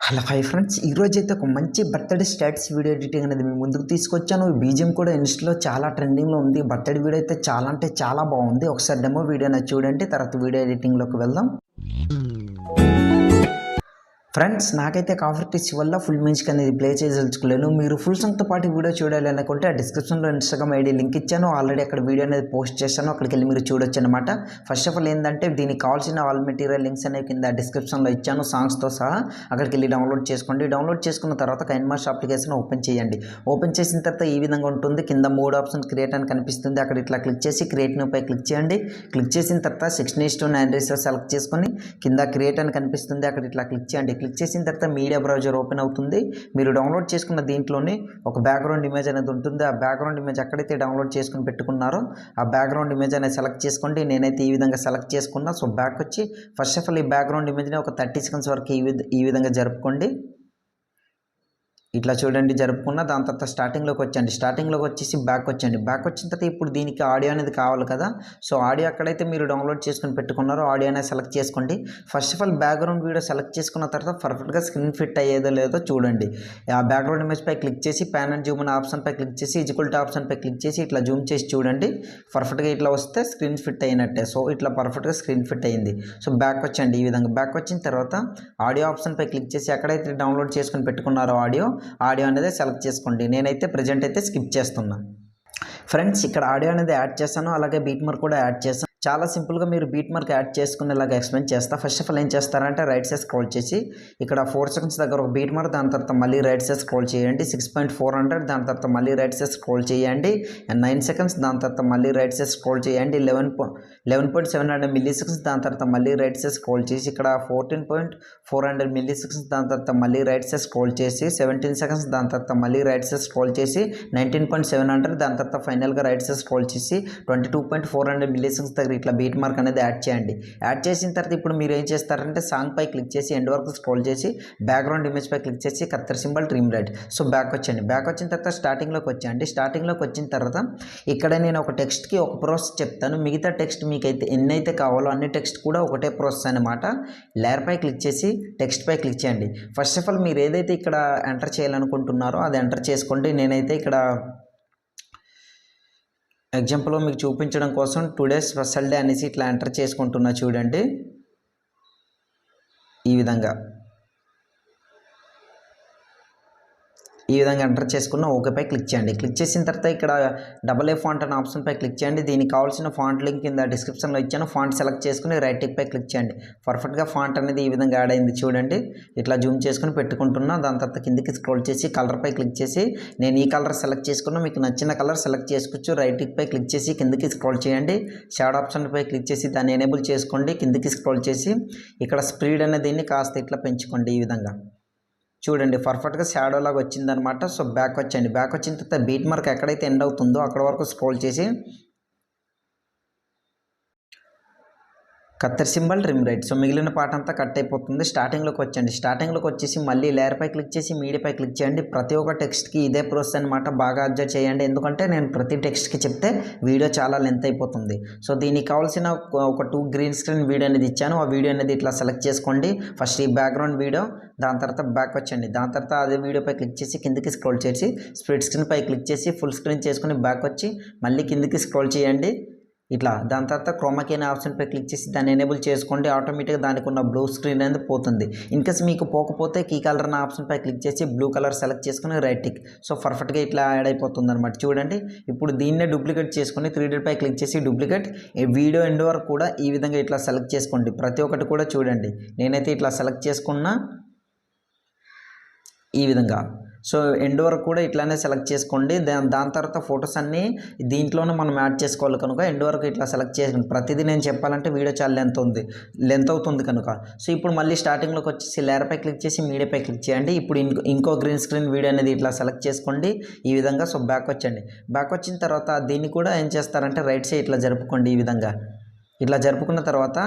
Hello hi friends, ఈరోజు అయితే ఒక మంచి బర్త్డే స్టాటస్ వీడియో ఎడిటింగ్ అనేది మేము ముందుకు తీసుకొచ్చాను. బీజిఎం కూడా ఇన్స్టాలో చాలా ట్రెండింగ్లో ఉంది. బర్త్డే వీడియో అయితే చాలా అంటే చాలా బాగుంది. ఒకసారి డెమో వీడియో అనేది చూడండి, తర్వాత వీడియో ఎడిటింగ్లోకి వెళ్దాం. ఫ్రెండ్స్, నాకైతే కాఫర్ టీస్ వల్ల ఫుల్ మ్యూజిక్ అనేది ప్లే చేయదలుచుకోలేను. మీరు ఫుల్ సాంగ్తో పాటు వీడియో చూడాలి అనుకుంటే ఆ డిస్క్రిప్షన్లో ఇన్స్టాగ్రామ్ ఐడి లింక్ ఇచ్చాను. ఆల్రెడీ అక్కడ వీడియో అనేది పోస్ట్ చేశాను, అక్కడికి వెళ్ళి మీరు చూడొచ్చు అనమాట. ఫస్ట్ ఆఫ్ ఆల్ ఏంటంటే దీనికి కావాల్సిన ఆల్ మెటీరియల్ లింక్స్ అనేవి కింద డిస్క్రిప్షన్లో ఇచ్చాను, సాంగ్స్తో సహా. అక్కడికి వెళ్ళి డౌన్లోడ్ చేసుకోండి. డౌన్లోడ్ చేసుకున్న తర్వాత కైన్మాస్టర్ అప్లికేషన్ ఓపెన్ చేయండి. ఓపెన్ చేసిన తర్వాత ఈ విధంగా ఉంటుంది. కింద 3 ఆప్షన్ క్రియేట్ అని కనిపిస్తుంది. అక్కడ ఇట్లా క్లిక్ చేసి క్రియేట్ న్యూ పై క్లిక్ చేయండి. క్లిక్ చేసిన తర్వాత 16:9 రేషియో సెలెక్ట్ చేసుకొని కింద క్రియేట్ అని కనిపిస్తుంది. అక్కడ ఇట్లా క్లిక్ చేయండి. క్లిక్ చేసిన తర్వాత మీడియా బ్రౌజర్ ఓపెన్ అవుతుంది. మీరు డౌన్లోడ్ చేసుకున్న దీంట్లోనే ఒక బ్యాక్గ్రౌండ్ ఇమేజ్ అనేది ఉంటుంది. ఆ బ్యాక్గ్రౌండ్ ఇమేజ్ ఎక్కడైతే డౌన్లోడ్ చేసుకుని పెట్టుకున్నారో ఆ బ్యాక్గ్రౌండ్ ఇమేజ్ అనేది సెలెక్ట్ చేసుకోండి. నేనైతే ఈ విధంగా సెలెక్ట్ చేసుకున్నా. సో బ్యాక్ వచ్చి ఫస్ట్ ఆఫ్ ఆల్ ఈ బ్యాక్గ్రౌండ్ ఇమేజ్ని ఒక 30 సెకండ్స్ వరకు ఈ విధంగా జరుపుకోండి. ఇట్లా చూడండి, జరుపుకున్న దాని తర్వాత స్టార్టింగ్లోకి వచ్చండి. స్టార్టింగ్లోకి వచ్చేసి బ్యాక్ వచ్చండి. బ్యాక్ వచ్చిన తర్వాత ఇప్పుడు దీనికి ఆడియో అనేది కావాలి కదా. సో ఆడియో ఎక్కడైతే మీరు డౌన్లోడ్ చేసుకుని పెట్టుకున్నారో ఆడియో అనేది సెలెక్ట్ చేసుకోండి. First of all background video select చేసుకున్న తర్వాత పర్ఫెక్ట్గా స్క్రీన్ ఫిట్ అయ్యేదో లేదో చూడండి. ఆ బ్యాక్గ్రౌండ్ ఇమేజ్ పై క్లిక్ చేసి ప్యాన్ అండ్ జూమ్ అనే ఆప్షన్ పై క్లిక్ చేసి ఈక్వల్ టు ఆప్షన్ పై క్లిక్ చేసి ఇట్లా జూమ్ చేసి చూడండి. పర్ఫెక్ట్గా ఇట్లా వస్తే స్క్రీన్ ఫిట్ అయినట్టే. సో ఇట్లా పర్ఫెక్ట్గా స్క్రీన్ ఫిట్ అయ్యింది. సో బ్యాక్ వచ్చండి. ఈ విధంగా బ్యాక్ వచ్చిన తర్వాత ఆడియో ఆప్షన్ పై క్లిక్ చేసి ఎక్కడైతే డౌన్లోడ్ చేసుకుని పెట్టుకున్నారో ఆడియో అనేది సెలెక్ట్ చేసుకోండి. నేనైతే ప్రజెంట్ అయితే స్కిప్ చేస్తున్నా. ఫ్రెండ్స్, ఇక్కడ ఆడియో అనేది యాడ్ చేశాను, అలాగే బీట్ మార్క్ కూడా యాడ్ చేశాను. చాలా సింపుల్గా మీరు బీట్ మార్క్ యాడ్ చేసుకునేలాగా ఎక్స్ప్లెయిన్ చేస్తా. ఫస్ట్ ఆఫ్ ఆల్ ఏం చేస్తారంటే రైట్ సైడ్ స్క్రోల్ చేసి ఇక్కడ 4 సెకండ్స్ దగ్గర ఒక బీట్ మార్క్, దాని తర్వాత మళ్ళీ రైట్ సైడ్ స్క్రోల్ చేయండి. 6.400, దాని తర్వాత మళ్ళీ రైట్ సైడ్ స్క్రోల్ చేయండి. 9 సెకండ్స్, దాని తర్వాత మళ్ళీ రైట్ సైడ్ స్క్రోల్ చేయండి. 11.700 మిల్లీ సెకండ్స్, దాని తర్వాత మళ్ళీ రైట్ సైడ్ స్క్రోల్ చేసి ఇక్కడ 14.400 మిల్లీ సెకండ్స్, దాని తర్వాత మళ్ళీ రైట్ సైడ్ స్క్రోల్ చేసి 17 సెకండ్స్, దాని తర్వాత మళ్ళీ రైట్ సైడ్ స్క్రోల్ చేసి 19.700, దాని తర్వాత ఫైనల్గా రైట్ సైడ్ స్క్రోల్ చేసి 22.400 మిల్లీ సెకండ్స్ దగ్గర ఇట్లా బీట్ మార్క్ అనేది యాడ్ చేయండి. యాడ్ చేసిన తర్వాత ఇప్పుడు మీరు ఏం చేస్తారంటే సాంగ్ పై క్లిక్ చేసి ఎండ్ వరకు స్క్రోల్ చేసి బ్యాక్గ్రౌండ్ ఇమేజ్ పై క్లిక్ చేసి కత్తెర symbol trim right. So back వచ్చండి. బ్యాక్ వచ్చిన తర్వాత స్టార్టింగ్లోకి వచ్చేయండి. స్టార్టింగ్లోకి వచ్చిన తర్వాత ఇక్కడ నేను ఒక టెక్స్ట్కి ఒక ప్రాసెస్ చెప్తాను. మిగతా టెక్స్ట్ మీకైతే ఎన్నైతే కావాలో అన్ని టెక్స్ట్ కూడా ఒకటే ప్రాసెస్ అనమాట. లేయర్ పై క్లిక్ చేసి టెక్స్ట్ పై క్లిక్ చేయండి. ఫస్ట్ ఆఫ్ ఆల్ మీరు ఏదైతే ఇక్కడ ఎంటర్ చేయాలనుకుంటున్నారో అది ఎంటర్ చేసుకోండి. నేనైతే ఇక్కడ ఎగ్జాంపుల్లో మీకు చూపించడం కోసం టుడే స్పెషల్ డే అనేసి ఇట్లా ఎంటర్ చేసుకుంటున్నా. చూడండి ఈ విధంగా ఎంటర్ చేసుకున్న ఓకేపై క్లిక్ చేయండి. క్లిక్ చేసిన తర్వాత ఇక్కడ AA ఫాంట్ అనే ఆప్షన్ పై క్లిక్ చేయండి. దీనికి కావాల్సిన ఫాంట్ లింక్ కింద డిస్క్రిప్షన్లో ఇచ్చాను. ఫాంట్ సెలెక్ట్ చేసుకుని రైట్ టిక్ పై క్లిక్ చేయండి. పర్ఫెక్ట్గా ఫాంట్ అనేది ఈ విధంగా యాడ్ అయింది. చూడండి ఇట్లా జూమ్ చేసుకుని పెట్టుకుంటున్నా. దాని తర్వాత కిందికి స్క్రోల్ చేసి కలర్ పై క్లిక్ చేసి నేను ఈ కలర్ సెలెక్ట్ చేసుకున్నా. మీకు నచ్చిన కలర్ సెలెక్ట్ చేసుకోవచ్చు. రైట్ టిక్ పై క్లిక్ చేసి కిందికి స్క్రోల్ చేయండి. షాడో ఆప్షన్ పై క్లిక్ చేసి దాన్ని ఎనేబుల్ చేసుకోండి. కిందికి స్క్రోల్ చేసి ఇక్కడ స్పీడ్ అనే దీన్ని కాస్త ఇట్లా పెంచుకోండి. ఈ విధంగా చూడండి పర్ఫెక్ట్గా షాడో లాగా వచ్చిందనమాట. సో బ్యాక్ వచ్చండి. బ్యాక్ వచ్చిన తర్వాత బీట్ మార్క్ ఎక్కడైతే ఎండ్ అవుతుందో అక్కడ వరకు స్క్రోల్ చేసి కత్తెర సింబల్ ట్రిమ్ రైట్. సో మిగిలిన పార్ట్ అంతా కట్ అయిపోతుంది. స్టార్టింగ్లోకి వచ్చండి. స్టార్టింగ్లోకి వచ్చేసి మళ్ళీ లేయర్ పై క్లిక్ చేసి మీడియా పై క్లిక్ చేయండి. ప్రతి ఒక్క టెక్స్ట్కి ఇదే ప్రాసెస్ అనమాట. బాగా అబ్జర్వ్ చేయండి, ఎందుకంటే నేను ప్రతి టెక్స్ట్కి చెప్తే వీడియో చాలా లెంత్ అయిపోతుంది. సో దీనికి కావాల్సిన ఒక 2 గ్రీన్ స్క్రీన్ వీడియో అనేది ఇచ్చాను. ఆ వీడియో అనేది ఇట్లా సెలెక్ట్ చేసుకోండి. ఫస్ట్ ఈ బ్యాక్గ్రౌండ్ వీడియో, దాని తర్వాత బ్యాక్ వచ్చండి. దాని తర్వాత అదే వీడియోపై క్లిక్ చేసి కిందికి స్క్రోల్ చేసి స్ప్లిట్ స్క్రీన్ పై క్లిక్ చేసి ఫుల్ స్క్రీన్ చేసుకుని బ్యాక్ వచ్చి మళ్ళీ కిందికి స్క్రోల్ చేయండి ఇట్లా. దాని తర్వాత క్రోమాకీ అనే ఆప్షన్ పై క్లిక్ చేసి దాన్ని ఎనేబుల్ చేసుకోండి. ఆటోమేటిక్గా దానికి ఉన్న బ్లూ స్క్రీన్ అనేది పోతుంది. ఇన్కేస్ మీకు పోకపోతే కీ కలర్ అనే ఆప్షన్ పై క్లిక్ చేసి బ్లూ కలర్ సెలెక్ట్ చేసుకుని రైట్ టిక్. సో పర్ఫెక్ట్గా ఇట్లా యాడ్ అయిపోతుంది అనమాట. చూడండి ఇప్పుడు దీన్నే డూప్లికేట్ చేసుకుని 3D పై క్లిక్ చేసి డూప్లికేట్ వీడియో ఎండ్ వరకు కూడా ఈ విధంగా ఇట్లా సెలెక్ట్ చేసుకోండి. ప్రతి ఒక్కటి కూడా చూడండి. నేనైతే ఇట్లా సెలెక్ట్ చేసుకున్నా ఈ విధంగా. సో ఎండ్ వరకు కూడా ఇట్లానే సెలెక్ట్ చేసుకోండి. దాని తర్వాత ఫొటోస్ అన్నీ దీంట్లోనే మనం యాడ్ చేసుకోవాలి కనుక ఎండ్ వరకు ఇట్లా సెలెక్ట్ చేసుకోండి. ప్రతిదీ నేను చెప్పాలంటే వీడియో చాలా లెంత్ అవుతుంది కనుక. సో ఇప్పుడు మళ్ళీ స్టార్టింగ్లోకి వచ్చేసి లేయర్ పై క్లిక్ చేసి మీడియా పై క్లిక్ చేయండి. ఇప్పుడు ఇంకో గ్రీన్ స్క్రీన్ వీడియో అనేది ఇట్లా సెలెక్ట్ చేసుకోండి ఈ విధంగా. సో బ్యాక్ వచ్చండి. బ్యాక్ వచ్చిన తర్వాత దీన్ని కూడా ఏం చేస్తారంటే రైట్ సైడ్ ఇట్లా జరుపుకోండి. ఈ విధంగా ఇట్లా జరుపుకున్న తర్వాత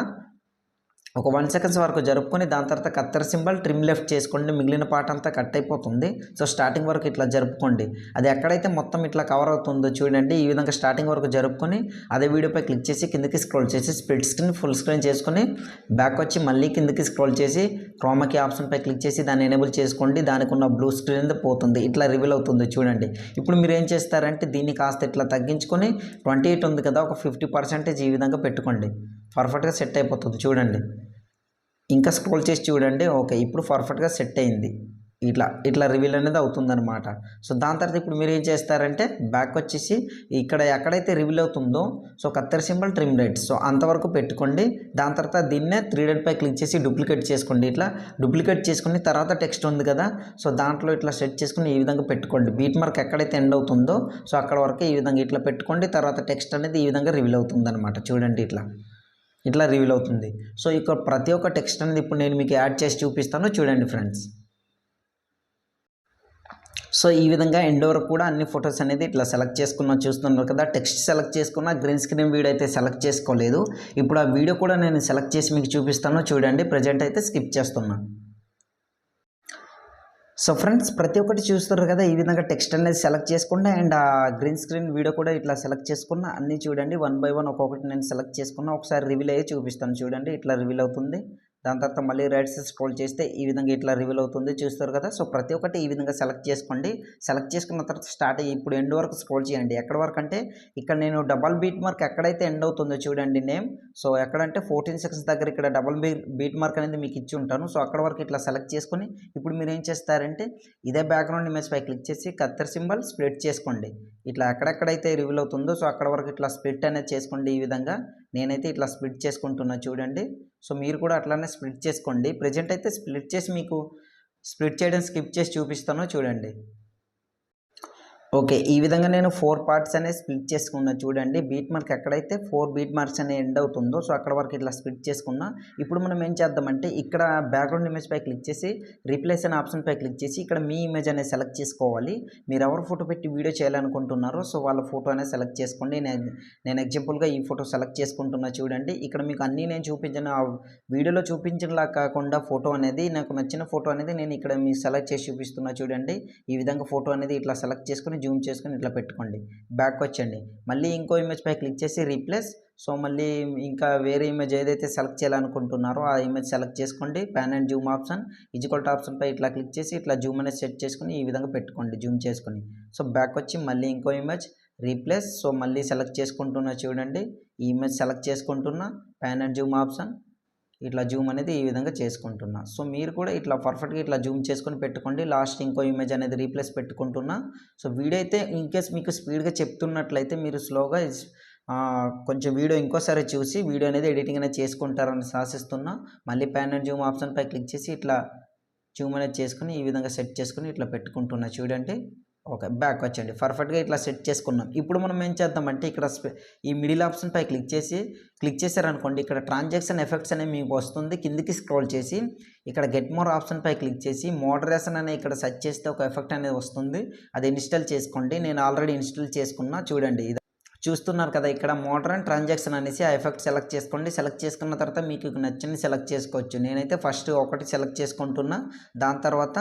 ఒక 1 సెకండ్స్ వరకు జరుపుకొని దాని తర్వాత కత్తెర సింబల్ ట్రిమ్ లెఫ్ట్ చేసుకోండి. మిగిలిన పార్ట్ అంతా కట్ అయిపోతుంది. సో స్టార్టింగ్ వరకు ఇట్లా జరుపుకోండి. అది ఎక్కడైతే మొత్తం ఇట్లా కవర్ అవుతుందో చూడండి, ఈ విధంగా స్టార్టింగ్ వరకు జరుపుకొని అదే వీడియోపై క్లిక్ చేసి కిందకి స్క్రోల్ చేసి స్ప్లిట్ స్క్రీన్ ఫుల్ స్క్రీన్ చేసుకొని బ్యాక్ వచ్చి మళ్ళీ కిందకి స్క్రోల్ చేసి క్రోమాకి ఆప్షన్పై క్లిక్ చేసి దాన్ని ఎనేబుల్ చేసుకోండి. దానికి ఉన్న బ్లూ స్క్రీన్ పోతుంది, ఇట్లా రివీల్ అవుతుంది చూడండి. ఇప్పుడు మీరు ఏం చేస్తారంటే దీన్ని కాస్త ఇట్లా తగ్గించుకొని 28 ఉంది కదా, ఒక 50% ఈ విధంగా పెట్టుకోండి. పర్ఫెక్ట్గా సెట్ అయిపోతుంది చూడండి. ఇంకా స్క్రోల్ చేసి చూడండి. ఓకే, ఇప్పుడు పర్ఫెక్ట్గా సెట్ అయింది. ఇట్లా రివీల్ అనేది అవుతుందన్నమాట. సో దాని తర్వాత ఇప్పుడు మీరు ఏం చేస్తారంటే బ్యాక్ వచ్చేసి ఇక్కడ ఎక్కడైతే రివీల్ అవుతుందో సో కత్తెర సింబల్ ట్రిమ్ రైట్, సో అంతవరకు పెట్టుకోండి. దాని తర్వాత దీన్నే 3 డాట్ పై క్లిక్ చేసి డూప్లికేట్ చేసుకోండి. ఇట్లా డూప్లికేట్ చేసుకుని తర్వాత టెక్స్ట్ ఉంది కదా, సో దాంట్లో ఇట్లా సెట్ చేసుకుని ఈ విధంగా పెట్టుకోండి. బీట్ మార్క్ ఎక్కడైతే ఎండ్ అవుతుందో సో అక్కడ వరకు ఈ విధంగా ఇట్లా పెట్టుకోండి. తర్వాత టెక్స్ట్ అనేది ఈ విధంగా రివీల్ అవుతుంది అనమాట. చూడండి ఇట్లా రివీల్ అవుతుంది. సో ఇక్కడ ప్రతి ఒక్క టెక్స్ట్ అనేది ఇప్పుడు నేను మీకు యాడ్ చేసి చూపిస్తాను చూడండి ఫ్రెండ్స్. సో ఈ విధంగా ఎండ్ వరకు కూడా అన్ని ఫొటోస్ అనేది ఇట్లా సెలెక్ట్ చేసుకున్నా చూస్తున్నారు కదా. టెక్స్ట్ సెలెక్ట్ చేసుకున్న గ్రీన్ స్క్రీన్ వీడియో అయితే సెలెక్ట్ చేసుకోలేదు. ఇప్పుడు ఆ వీడియో కూడా నేను సెలెక్ట్ చేసి మీకు చూపిస్తాను చూడండి. ప్రజెంట్ అయితే స్కిప్ చేస్తున్నా. సో ఫ్రెండ్స్ ప్రతి ఒక్కటి చూస్తారు కదా, ఈ విధంగా టెక్స్ట్ అనేది సెలెక్ట్ చేసుకోండి అండ్ ఆ గ్రీన్ స్క్రీన్ వీడియో కూడా ఇట్లా సెలెక్ట్ చేసుకున్న అన్నీ చూడండి. 1 బై 1 ఒక్కొక్కటి నేను సెలెక్ట్ చేసుకున్నా. ఒకసారి రివీల్ అయ్యి చూపిస్తాను చూడండి. ఇట్లా రివీల్ అవుతుంది. దాని తర్వాత మళ్ళీ రైట్ సైడ్ స్క్రోల్ చేస్తే ఈ విధంగా ఇట్లా రివీల్ అవుతుంది చూస్తారు కదా. సో ప్రతి ఒక్కటి ఈ విధంగా సెలెక్ట్ చేసుకోండి. సెలెక్ట్ చేసుకున్న తర్వాత స్టార్ట్ అయ్యి ఇప్పుడు ఎండ్ వరకు స్క్రోల్ చేయండి. ఎక్కడ వరకు అంటే ఇక్కడ నేను డబల్ బీట్ మార్క్ ఎక్కడైతే ఎండ్ అవుతుందో చూడండి నేమ్, సో ఎక్కడంటే 14 సెకండ్స్ దగ్గర ఇక్కడ డబల్ బీట్ మార్క్ అనేది మీకు ఇచ్చి ఉంటాను. సో అక్కడ వరకు ఇట్లా సెలెక్ట్ చేసుకొని ఇప్పుడు మీరు ఏం చేస్తారంటే ఇదే బ్యాక్గ్రౌండ్ ఇమేజ్ పై క్లిక్ చేసి కత్తెర సింబల్ స్ప్లిట్ చేసుకోండి. ఇట్లా ఎక్కడెక్కడైతే రివీల్ అవుతుందో సో అక్కడ వరకు ఇట్లా స్ప్లిట్ అనేది చేసుకోండి. ఈ విధంగా నేనైతే ఇట్లా స్ప్లిట్ చేసుకుంటున్నా చూడండి. సో మీరు కూడా అట్లానే స్ప్లిట్ చేసుకోండి. ప్రజెంట్ అయితే స్ప్లిట్ చేసి మీకు స్ప్లిట్ చేయడం స్కిప్ చేసి చూపిస్తాను చూడండి. ఓకే, ఈ విధంగా నేను 4 పార్ట్స్ అనేది స్ప్లిట్ చేసుకున్నా చూడండి. బీట్ మార్క్ ఎక్కడైతే 4 బీట్ మార్క్స్ అనేది ఎండ్ అవుతుందో సో అక్కడ వరకు ఇట్లా స్ప్లిట్ చేసుకున్నా. ఇప్పుడు మనం ఏం చేద్దామంటే ఇక్కడ బ్యాక్గ్రౌండ్ ఇమేజ్ పై క్లిక్ చేసి రీప్లేస్ అనే ఆప్షన్ పై క్లిక్ చేసి ఇక్కడ మీ ఇమేజ్ అనేది సెలెక్ట్ చేసుకోవాలి. మీరు ఎవరు ఫోటో పెట్టి వీడియో చేయాలనుకుంటున్నారో సో వాళ్ళ ఫోటో అనేది సెలెక్ట్ చేసుకోండి. నేను ఎగ్జాంపుల్గా ఈ ఫోటో సెలెక్ట్ చేసుకుంటున్నా చూడండి. ఇక్కడ మీకు అన్నీ నేను చూపించిన వీడియోలో చూపించినలా కాకుండా ఫోటో అనేది నాకు నచ్చిన ఫోటో అనేది నేను ఇక్కడ మీకు సెలెక్ట్ చేసి చూపిస్తున్నా చూడండి. ఈ విధంగా ఫోటో అనేది ఇట్లా సెలెక్ట్ చేసుకుని జూమ్ చేసుకుని ఇట్లా పెట్టుకోండి. బ్యాక్ వచ్చండి. మళ్ళీ ఇంకో ఇమేజ్ పై క్లిక్ చేసి రీప్లేస్, సో మళ్ళీ ఇంకా వేరే ఇమేజ్ ఏదైతే సెలెక్ట్ చేయాలనుకుంటున్నారో ఆ ఇమేజ్ సెలెక్ట్ చేసుకోండి. Pan and zoom option equal to option పై ఇట్లా క్లిక్ చేసి ఇట్లా జూమ్ అనేది సెట్ చేసుకుని ఈ విధంగా పెట్టుకోండి జూమ్ చేసుకుని. సో బ్యాక్ వచ్చి మళ్ళీ ఇంకో ఇమేజ్ రీప్లేస్, సో మళ్ళీ సెలెక్ట్ చేసుకుంటున్నా చూడండి. ఈ ఇమేజ్ సెలెక్ట్ చేసుకుంటున్నా, ప్యాన్ అండ్ జూమ్ ఆప్షన్ ఇట్లా జూమ్ అనేది ఈ విధంగా చేసుకుంటున్నా. సో మీరు కూడా ఇట్లా పర్ఫెక్ట్గా ఇట్లా జూమ్ చేసుకొని పెట్టుకోండి. లాస్ట్ ఇంకో ఇమేజ్ అనేది రీప్లేస్ పెట్టుకుంటున్నా. సో వీడియో అయితే ఇన్కేస్ మీకు స్పీడ్గా చెప్తున్నట్లయితే మీరు స్లోగా కొంచెం వీడియో ఇంకోసారి చూసి వీడియో అనేది ఎడిటింగ్ అనేది చేసుకుంటారని ఆశిస్తున్నా. మళ్ళీ ప్యాన్ అండ్ జూమ్ ఆప్షన్ పై క్లిక్ చేసి ఇట్లా జూమ్ అనేది చేసుకుని ఈ విధంగా సెట్ చేసుకుని ఇట్లా పెట్టుకుంటున్నా చూడండి. ఓకే, బ్యాక్ వచ్చండి. పర్ఫెక్ట్గా ఇట్లా సెట్ చేసుకున్నాం. ఇప్పుడు మనం ఏం చేద్దామంటే ఇక్కడ ఈ మిడిల్ ఆప్షన్ పై క్లిక్ చేశారనుకోండి, ఇక్కడ ట్రాన్సాక్షన్ ఎఫెక్ట్స్ అనేవి మీకు వస్తుంది. కిందికి స్క్రోల్ చేసి ఇక్కడ గెట్ మోర్ ఆప్షన్ పై క్లిక్ చేసి మోడరేషన్ అనే ఇక్కడ సెర్చ్ చేస్తే ఒక ఎఫెక్ట్ అనేది వస్తుంది. అది ఇన్స్టాల్ చేసుకోండి. నేను ఆల్రెడీ ఇన్స్టాల్ చేసుకున్నా చూడండి. ఇది చూస్తున్నారు కదా, ఇక్కడ మోడరన్ ట్రాన్సాక్షన్ అనేసి ఆ ఎఫెక్ట్ సెలెక్ట్ చేసుకోండి. సెలెక్ట్ చేసుకున్న తర్వాత మీకు నచ్చింది సెలెక్ట్ చేసుకోవచ్చు. నేనైతే ఫస్ట్ ఒకటి సెలెక్ట్ చేసుకుంటున్నా. దాని తర్వాత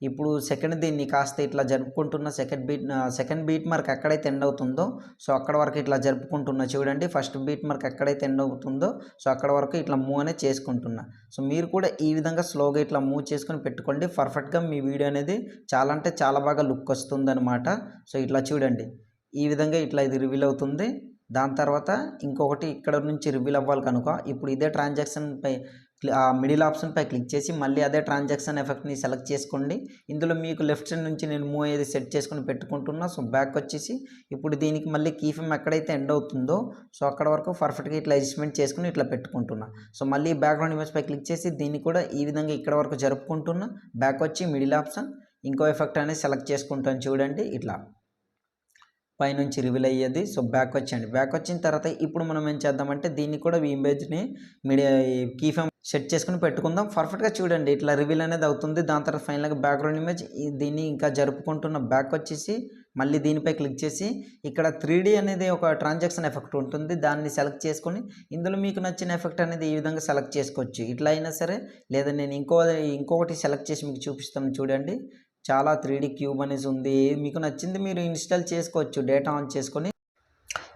ఇప్పుడు సెకండ్ దీన్ని కాస్త ఇట్లా జరుపుకుంటున్న సెకండ్ బీట్ మార్క్ ఎక్కడైతే ఎండ్ అవుతుందో సో అక్కడ వరకు ఇట్లా జరుపుకుంటున్నా చూడండి. ఫస్ట్ బీట్ మార్క్ ఎక్కడైతే ఎండ్ అవుతుందో సో అక్కడ వరకు ఇట్లా మూవ్ అనేది చేసుకుంటున్నా. సో మీరు కూడా ఈ విధంగా స్లోగా ఇట్లా మూవ్ చేసుకొని పెట్టుకోండి. పర్ఫెక్ట్గా మీ వీడియో అనేది చాలా అంటే చాలా బాగా లుక్ వస్తుంది అనమాట. సో ఇట్లా చూడండి, ఈ విధంగా ఇట్లా ఇది రివీల్ అవుతుంది. దాని తర్వాత ఇంకొకటి ఇక్కడ నుంచి రివీల్ అవ్వాలి కనుక ఇప్పుడు ఇదే ట్రాన్సాక్షన్ పై మిడిల్ ఆప్షన్ పై క్లిక్ చేసి మళ్ళీ అదే ట్రాన్సాక్షన్ ఎఫెక్ట్ని సెలెక్ట్ చేసుకోండి. ఇందులో మీకు లెఫ్ట్ సైడ్ నుంచి నేను మూవ్ అయ్యేది సెట్ చేసుకుని పెట్టుకుంటున్నా. సో బ్యాక్ వచ్చేసి ఇప్పుడు దీనికి మళ్ళీ కీ ఫ్రేమ్ ఎక్కడైతే ఎండ్ అవుతుందో సో అక్కడ వరకు పర్ఫెక్ట్గా ఇట్లా అడ్జస్ట్మెంట్ చేసుకుని ఇట్లా పెట్టుకుంటున్నా. సో మళ్ళీ బ్యాక్గ్రౌండ్ ఇమేజ్ పై క్లిక్ చేసి దీన్ని కూడా ఈ విధంగా ఇక్కడ వరకు జరుపుకుంటున్నా. బ్యాక్ వచ్చి మిడిల్ ఆప్షన్ ఇంకో ఎఫెక్ట్ అనేది సెలెక్ట్ చేసుకుంటాను చూడండి. ఇట్లా పైనుంచి రివీల్ అయ్యేది. సో బ్యాక్ వచ్చండి. బ్యాక్ వచ్చిన తర్వాత ఇప్పుడు మనం ఏం చేద్దామంటే దీన్ని కూడా ఈ ఇమేజ్ని కీ ఫ్రేమ్ సెట్ చేసుకుని పెట్టుకుందాం. పర్ఫెక్ట్గా చూడండి ఇట్లా రివీల్ అనేది అవుతుంది. దాని తర్వాత ఫైనల్గా బ్యాక్గ్రౌండ్ ఇమేజ్ దీన్ని ఇంకా జరుపుకుంటున్న. బ్యాక్ వచ్చేసి మళ్ళీ దీనిపై క్లిక్ చేసి ఇక్కడ 3D అనేది ఒక ట్రాన్సాక్షన్ ఎఫెక్ట్ ఉంటుంది, దాన్ని సెలెక్ట్ చేసుకొని ఇందులో మీకు నచ్చిన ఎఫెక్ట్ అనేది ఈ విధంగా సెలెక్ట్ చేసుకోవచ్చు. ఇట్లా అయినా సరే, లేదా నేను ఇంకొకటి సెలెక్ట్ చేసి మీకు చూపిస్తాను చూడండి. చాలా 3D క్యూబ్ అనేసి ఉంది. మీకు నచ్చింది మీరు ఇన్స్టాల్ చేసుకోవచ్చు డేటా ఆన్ చేసుకొని.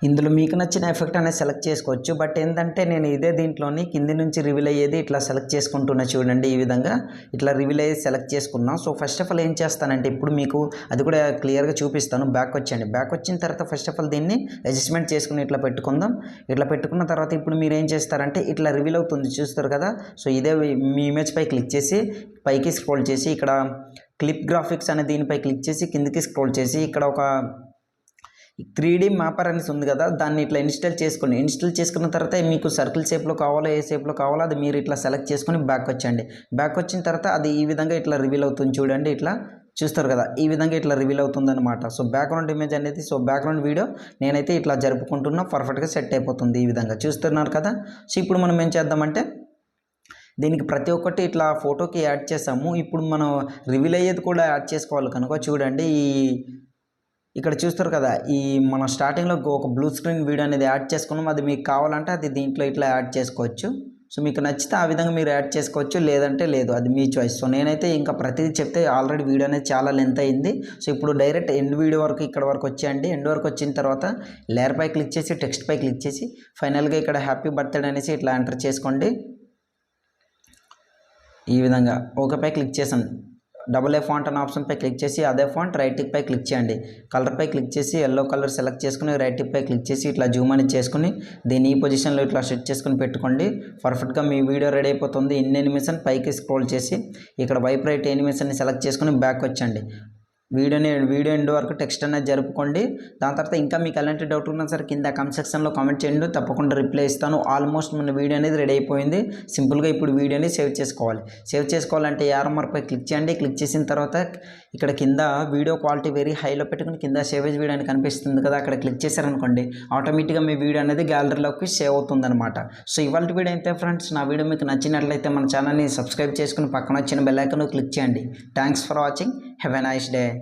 ఇందులో మీకు నచ్చిన ఎఫెక్ట్ అనేది సెలెక్ట్ చేసుకోవచ్చు. బట్ ఏంటంటే నేను ఇదే దీంట్లోని కింది నుంచి రివీల్ అయ్యేది ఇట్లా సెలెక్ట్ చేసుకుంటున్నా చూడండి. ఈ విధంగా ఇట్లా రివీల్ అయ్యేది సెలెక్ట్ చేసుకున్నాం. సో ఫస్ట్ ఆఫ్ ఆల్ ఏం చేస్తానంటే ఇప్పుడు మీకు అది కూడా క్లియర్గా చూపిస్తాను. బ్యాక్ వచ్చండి. బ్యాక్ వచ్చిన తర్వాత ఫస్ట్ ఆఫ్ ఆల్ దీన్ని అడ్జస్ట్మెంట్ చేసుకుని ఇట్లా పెట్టుకుందాం. ఇట్లా పెట్టుకున్న తర్వాత ఇప్పుడు మీరు ఏం చేస్తారంటే ఇట్లా రివీల్ అవుతుంది చూస్తారు కదా. సో ఇదే మీ ఇమేజ్ పై క్లిక్ చేసి పైకి స్క్రోల్ చేసి ఇక్కడ క్లిప్ గ్రాఫిక్స్ అనే దీనిపై క్లిక్ చేసి కిందికి స్క్రోల్ చేసి ఇక్కడ ఒక 3D మ్యాపర్ అనేసి ఉంది కదా, దాన్ని ఇట్లా ఇన్స్టాల్ చేసుకోండి. ఇన్స్టాల్ చేసుకున్న తర్వాత మీకు సర్కిల్ షేప్లో కావాలో ఏ షేప్లో కావాలో అది మీరు ఇట్లా సెలెక్ట్ చేసుకొని బ్యాక్ వచ్చండి. బ్యాక్ వచ్చిన తర్వాత అది ఈ విధంగా ఇట్లా రివీల్ అవుతుంది చూడండి. ఇట్లా చూస్తారు కదా, ఈ విధంగా ఇట్లా రివీల్ అవుతుంది అనమాట. సో బ్యాక్గ్రౌండ్ ఇమేజ్ అనేది, సో బ్యాక్గ్రౌండ్ వీడియో నేనైతే ఇట్లా జరుపుకుంటున్నా, పర్ఫెక్ట్గా సెట్ అయిపోతుంది ఈ విధంగా చూస్తున్నారు కదా. సో ఇప్పుడు మనం ఏం చేద్దామంటే దీనికి ప్రతి ఒక్కటి ఇట్లా ఫోటోకి యాడ్ చేసాము. ఇప్పుడు మనం రివీల్ అయ్యేది కూడా యాడ్ చేసుకోవాలి కనుక చూడండి. ఇక్కడ చూస్తారు కదా, ఈ మన స్టార్టింగ్లో ఒక బ్లూ స్క్రీన్ వీడియో అనేది యాడ్ చేసుకున్నాం. అది మీకు కావాలంటే అది దీంట్లో ఇట్లా యాడ్ చేసుకోవచ్చు. సో మీకు నచ్చితే ఆ విధంగా మీరు యాడ్ చేసుకోవచ్చు, లేదంటే లేదు, అది మీ చాయిస్. సో నేనైతే ఇంకా ప్రతిదీ చెప్తే ఆల్రెడీ వీడియో అనేది చాలా లెంత్ అయింది. సో ఇప్పుడు డైరెక్ట్ ఎండ్ వీడియో వరకు ఇక్కడ వరకు వచ్చేయండి. ఎండ్ వరకు వచ్చిన తర్వాత లేయర్ పై క్లిక్ చేసి టెక్స్ట్ పై క్లిక్ చేసి ఫైనల్గా ఇక్కడ హ్యాపీ బర్త్డే అనేసి ఇట్లా ఎంటర్ చేసుకోండి. ఈ విధంగా ఓకేపై క్లిక్ చేసాను. AA ఫాంట్ అనే ఆప్షన్పై క్లిక్ చేసి అదే ఫాంట్ రైట్ టిక్ పై క్లిక్ చేయండి. కలర్పై క్లిక్ చేసి ఎల్లో కలర్ సెలెక్ట్ చేసుకుని రైట్ టిక్ పై క్లిక్ చేసి ఇట్లా జూమ్ అని చేసుకుని దీన్ని ఈ పొజిషన్లో ఇట్లా సెట్ చేసుకుని పెట్టుకోండి. పర్ఫెక్ట్గా మీ వీడియో రెడీ అయిపోతుంది. ఇన్ ఎనిమేషన్ పైకి స్క్రోల్ చేసి ఇక్కడ వైబ్రేట్ ఎనిమేషన్ని సెలెక్ట్ చేసుకుని బ్యాక్ వచ్చండి. వీడియో ఎండ్ వరకు టెక్స్ట్ అనేది జరుపుకోండి. దాని తర్వాత ఇంకా మీకు ఎలాంటి డౌట్ ఉన్నా సరే కింద కామెంట్ సెక్షన్లో కామెంట్ చేయండి, తప్పకుండా రిప్లై ఇస్తాను. ఆల్మోస్ట్ మన వీడియో అనేది రెడీ అయిపోయింది. సింపుల్గా ఇప్పుడు వీడియోని సేవ్ చేసుకోవాలి. సేవ్ చేసుకోవాలంటే యారో మార్క్పై క్లిక్ చేయండి. క్లిక్ చేసిన తర్వాత ఇక్కడ కింద వీడియో క్వాలిటీ వెరీ హైలో పెట్టుకుని కింద సేవేజ్ వీడియో అని కనిపిస్తుంది కదా, అక్కడ క్లిక్ చేశారనుకోండి ఆటోమేటిక్గా మీ వీడియో అనేది గ్యాలరీలోకి సేవ్ అవుతుంది అనమాట. సో ఇవాళ వీడియో అయితే ఫ్రెండ్స్, నా వీడియో మీకు నచ్చినట్లయితే మన ఛానల్ని సబ్స్క్రైబ్ చేసుకుని పక్కన వచ్చిన బెల్ ఐకాన్ క్లిక్ చేయండి. Thanks for watching. Have a nice day.